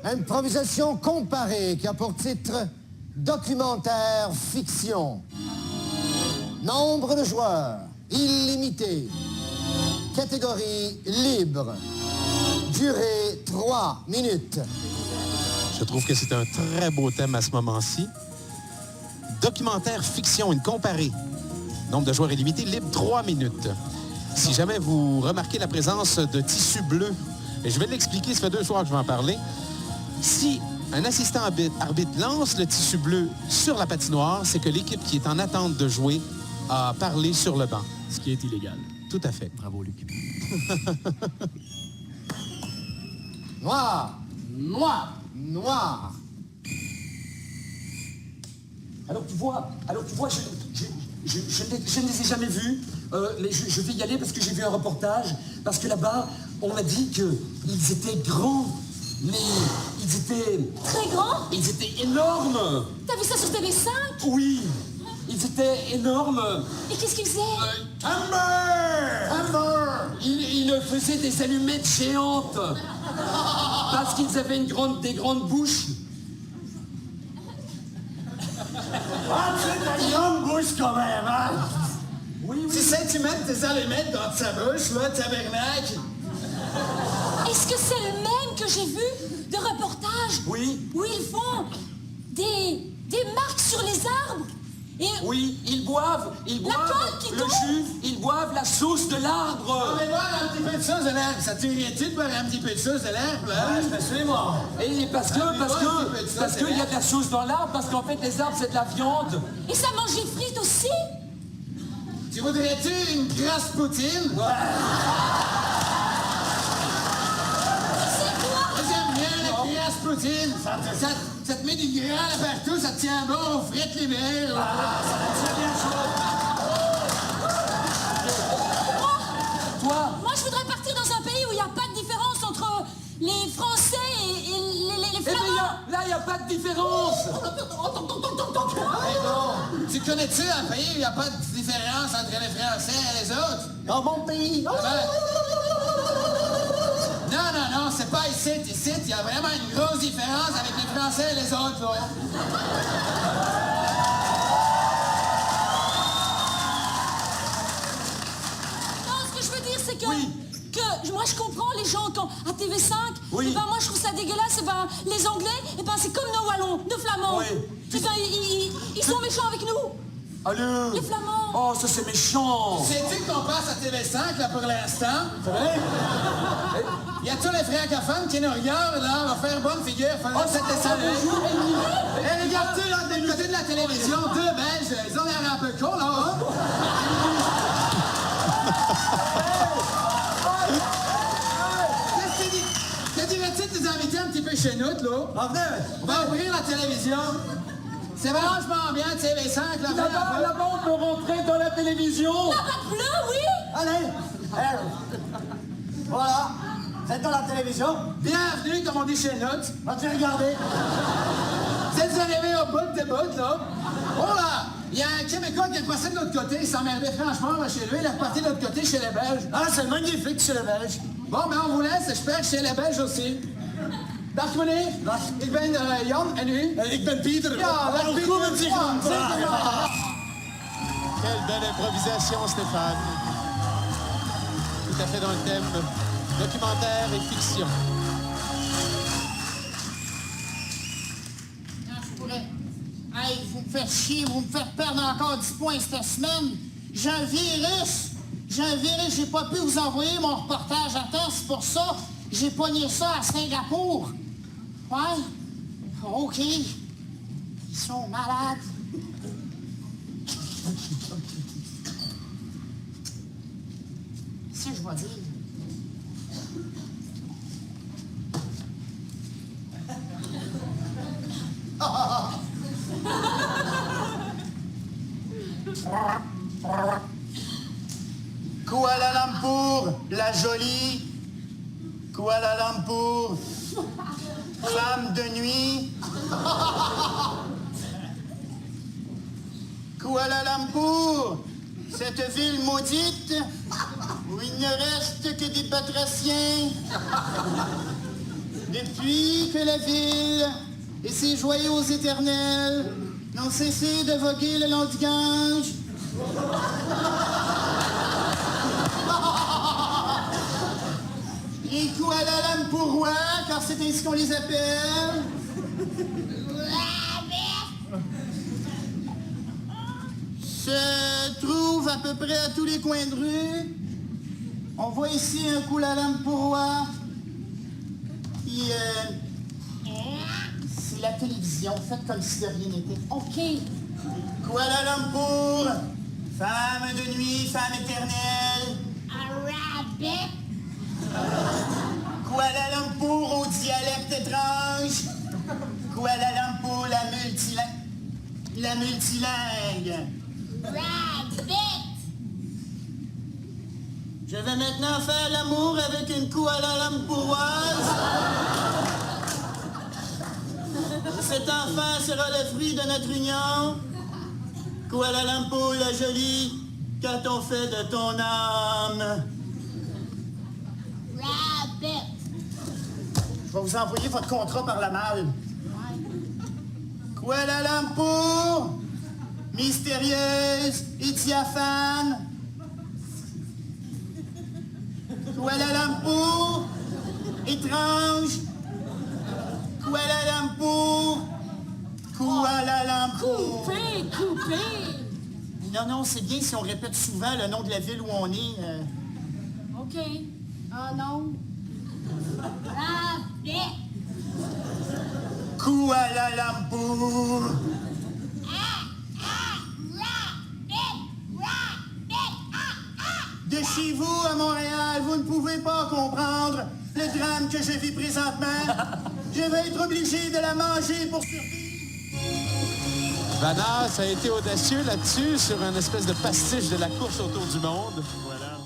Improvisation comparée qui a pour titre Documentaire fiction. Nombre de joueurs, illimité. Catégorie libre. Durée 3 minutes. Je trouve que c'est un très beau thème à ce moment-ci. Documentaire fiction, une comparée. Nombre de joueurs illimité, libre 3 minutes. Si jamais vous remarquez la présence de tissu bleu, et je vais l'expliquer, ça fait 2 soirs que je vais en parler. Si un assistant arbitre lance le tissu bleu sur la patinoire, c'est que l'équipe qui est en attente de jouer a parlé sur le banc. Ce qui est illégal. Tout à fait. Bravo, Luc. Noir. Noir. Noir. Alors tu vois, je ne les ai jamais vus, mais je vais y aller parce que j'ai vu un reportage, parce que là-bas, on m'a dit qu'ils étaient grands, mais ils étaient... Très grand? Ils étaient énormes. T'as vu ça sur TV5? Oui, ils étaient énormes. Et qu'est-ce qu'ils faisaient? Ils faisaient des allumettes géantes, parce qu'ils avaient des grandes bouches. Ah, c'est une grande bouche quand même, hein? Oui, oui. Tu sais, tu mets tes allumettes dans sa bouche, là, tabernacle. Est-ce que c'est le même que j'ai vu de reportage? Oui. Où ils font des marques sur les arbres? Et Oui, ils boivent toile qui le tombe. jus, ils boivent la sauce de l'arbre. On va boire un petit peu de sauce de l'herbe. Ça t'irait-tu de boire un petit peu de sauce de l'herbe, là? Ouais, je me suis, moi. Et parce qu'il y a de la sauce dans l'arbre, parce qu'en fait, les arbres, c'est de la viande. Et ça mange les frites aussi? Tu voudrais-tu une grasse poutine? C'est quoi? J'aime bien la grasse poutine. Ça te met du gras là partout, ça te tient bon aux frites libérales. Toi, Moi, je voudrais partir dans un pays où il n'y a pas de différence entre les Français et les eh bien, Flamands. là, il n'y a pas de différence. Hey, bon, tu connais-tu un pays où il n'y a pas de différence entre les Français et les autres? Dans mon pays. Non, c'est pas ici. Ici, il y a vraiment une grosse différence avec les Français et les autres, là. Non, ce que je veux dire, c'est que... Oui. Que moi, je comprends les gens quand, à TV5. Oui. Et ben, moi, je trouve ça dégueulasse. Et ben, les Anglais, et ben, c'est comme nos Wallons, nos Flamands. Oui. Et ben, ils sont méchants avec nous. Allez. Les Flamands. Oh, ça, c'est méchant. Sais-tu qu'on passe à TV5, là, pour l'instant? C'est vrai? Il y a tous les francophones qui nous regardent, là. On va faire bonne figure. Oh, c'était ça. Et regarde-tu, là, des côté de la télévision, 2 Belges, ils ont l'air un peu cons, là, hein? Qu'est-ce que tu dirais-tu de tes invités un petit peu chez nous, là? On va ouvrir la télévision. C'est vachement bien, TV5, là. Là-bas, on peut rentrer dans la télévision. La batte bleue, oui. Allez. Voilà. Vous êtes dans la télévision. Bienvenue, comme on dit chez nous. Vas-tu regarder? Vous êtes arrivés au bout de bout, là. Oh là! Il y a un Québécois qui est passé de l'autre côté, il s'emmerdait franchement là, chez lui, il est reparti de l'autre côté chez les Belges. Ah, c'est magnifique chez les Belges. Bon, ben on vous laisse, j'espère chez les Belges aussi. Dag meneer, ik ben Jan en u? Ik ben Pieter. Ja, dag Pieter. Quelle belle improvisation, Stéphane. Tout à fait dans le thème documentaire et fiction. Je pourrais. Hey, vous me faites chier, vous me faites perdre encore 10 points cette semaine. J'ai un virus, j'ai pas pu vous envoyer mon reportage à temps, c'est pour ça. J'ai pogné ça à Singapour. Ouais? OK. Ils sont malades. C'est ce que je vais dire. Kuala Lumpur, la jolie. Kuala Lumpur, femme de nuit. Kuala Lumpur, cette ville maudite où il ne reste que des batraciens. Depuis que la ville et ses joyaux éternels n'ont cessé de voguer le long du Gange, les Kuala Lumpurois, car c'est ainsi qu'on les appelle, se trouvent à peu près à tous les coins de rue. On voit ici un Kuala Lumpurois qui... c'est la télévision, faites comme si de rien n'était. OK. Kuala Lumpur, femme de nuit, femme éternelle. Kuala Lumpur au dialecte étrange. Kuala Lumpur, la multilingue. Je vais maintenant faire l'amour avec une Kuala Lumpuroise. Cet enfant sera le fruit de notre union. Kuala Lumpur, la jolie, qu'a-t-on fait de ton âme? Je vais vous envoyer votre contrat par la malle. Kuala Lumpur, mystérieuse et diaphane. Kuala Lumpur, étrange. Kuala Lumpur, Kuala Lumpur. Coupé. Non, c'est bien si on répète souvent le nom de la ville où on est. OK. Ah non. Kuala Lumpur. De chez vous à Montréal, vous ne pouvez pas comprendre le drame que je vis présentement. Je vais être obligé de la manger pour survivre. Vanna, ça a été audacieux là-dessus, sur une espèce de pastiche de la course autour du monde. Voilà.